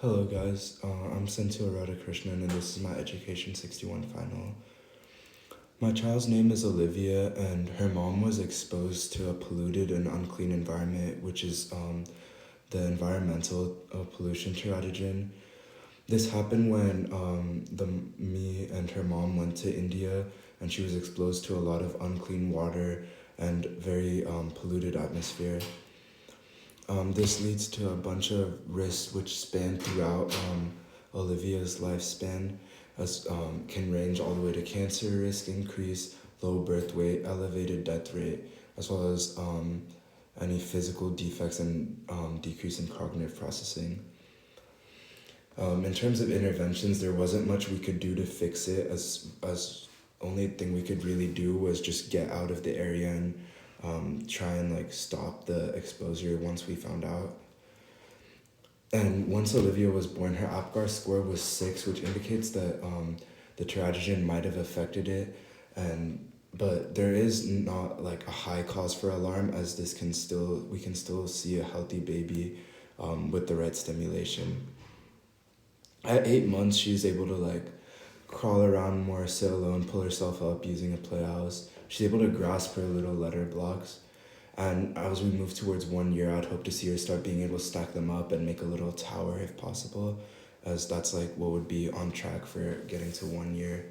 Hello guys, I'm Senthil R and this is my Education 61 final. My child's name is Olivia and her mom was exposed to a polluted and unclean environment, which is the environmental pollution teratogen. This happened when me and her mom went to India and she was exposed to a lot of unclean water and very polluted atmosphere. This leads to a bunch of risks which span throughout Olivia's lifespan, as can range all the way to cancer risk increase, low birth weight, elevated death rate, as well as any physical defects and decrease in cognitive processing. In terms of interventions, there wasn't much we could do to fix it, as only thing we could really do was just get out of the area and try and stop the exposure once we found out. And once Olivia was born, her APGAR score was 6, which indicates that the teratogen might have affected it, but there is not a high cause for alarm, as we can still see a healthy baby with the right stimulation. At 8 months, she's able to crawl around more, sit alone, pull herself up using a playhouse. She's able to grasp her little letter blocks. And as we move towards 1 year, I'd hope to see her start being able to stack them up and make a little tower if possible, as that's what would be on track for getting to 1 year.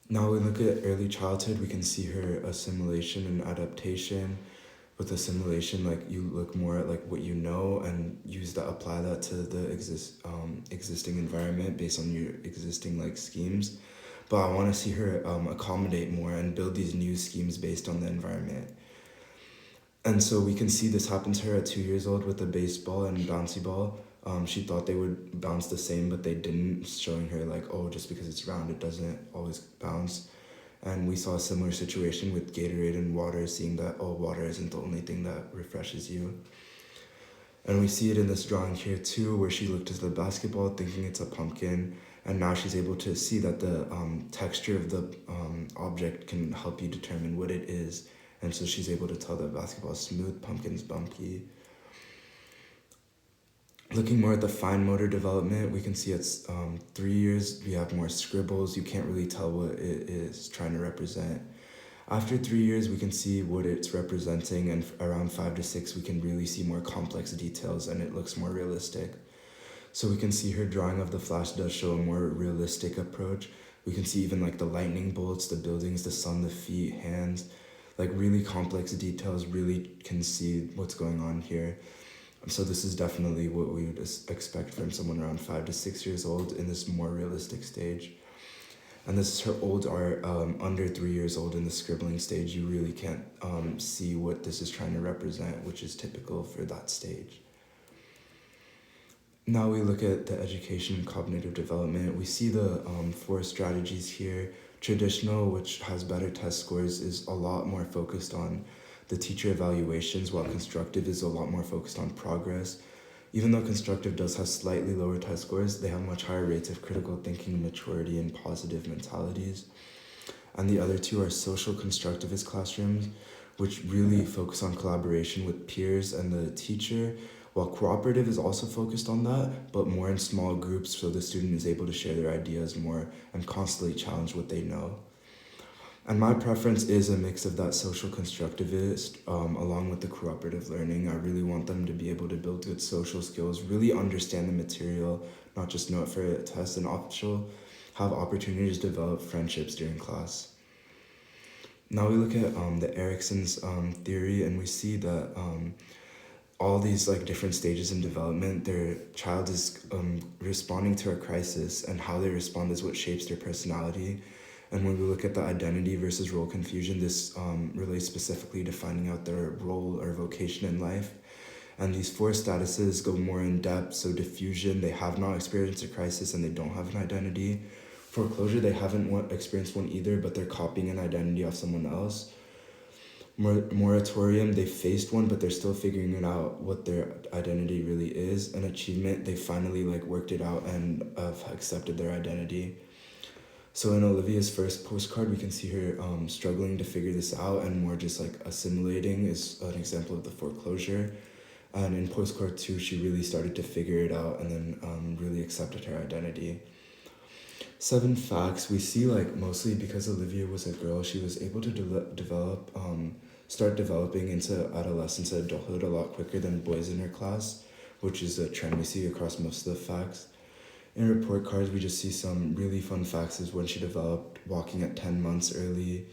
Now we look at early childhood, we can see her assimilation and adaptation. With assimilation, you look more at what you know and apply that to the existing environment based on your existing schemes. But I want to see her accommodate more and build these new schemes based on the environment. And so we can see this happen to her at 2 years old with a baseball and bouncy ball. She thought they would bounce the same, but they didn't, showing her just because it's round, it doesn't always bounce. And we saw a similar situation with Gatorade and water, seeing that, water isn't the only thing that refreshes you. And we see it in this drawing here too, where she looked at the basketball thinking it's a pumpkin, and now she's able to see that the texture of the object can help you determine what it is. And so she's able to tell that basketball is smooth, pumpkin's bumpy. Looking more at the fine motor development, we can see at 3 years, we have more scribbles. You can't really tell what it is trying to represent. After 3 years, we can see what it's representing, and around 5 to 6, we can really see more complex details, and it looks more realistic. So we can see her drawing of the flash does show a more realistic approach. We can see even the lightning bolts, the buildings, the sun, the feet, hands, really complex details, really can see what's going on here. So this is definitely what we would expect from someone around 5 to 6 years old in this more realistic stage. And this is her old art, under 3 years old in the scribbling stage. You really can't see what this is trying to represent, which is typical for that stage. Now we look at the education and cognitive development. We see the 4 strategies here. Traditional, which has better test scores, is a lot more focused on the teacher evaluations, while constructive is a lot more focused on progress. Even though constructive does have slightly lower test scores, they have much higher rates of critical thinking, maturity, and positive mentalities. And the other 2 are social constructivist classrooms, which really focus on collaboration with peers and the teacher, while cooperative is also focused on that, but more in small groups, so the student is able to share their ideas more and constantly challenge what they know. And my preference is a mix of that social constructivist along with the cooperative learning. I really want them to be able to build good social skills, really understand the material, not just know it for a test, and also have opportunities to develop friendships during class. Now we look at the Erickson's theory, and we see that all these different stages in development, their child is responding to a crisis, and how they respond is what shapes their personality. And when we look at the identity versus role confusion, this relates specifically to finding out their role or vocation in life. And these 4 statuses go more in depth. So diffusion, they have not experienced a crisis and they don't have an identity. Foreclosure, they haven't experienced one either, but they're copying an identity off someone else. Moratorium, they faced one, but they're still figuring out what their identity really is. And achievement, they finally worked it out and have accepted their identity. So in Olivia's first postcard, we can see her struggling to figure this out, and more just assimilating is an example of the foreclosure. And in postcard 2, she really started to figure it out and then really accepted her identity. 7 facts. We see like mostly because Olivia was a girl, she was able to start developing into adolescence and adulthood a lot quicker than boys in her class, which is a trend we see across most of the facts. In report cards, we just see some really fun facts is when she developed walking at 10 months early.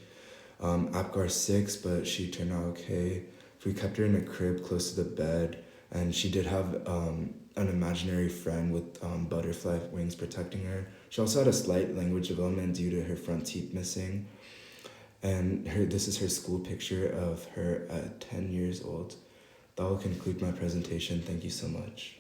Apgar 6, but she turned out okay. We kept her in a crib close to the bed, and she did have an imaginary friend with butterfly wings protecting her. She also had a slight language development due to her front teeth missing. And this is her school picture of her at 10 years old. That will conclude my presentation. Thank you so much.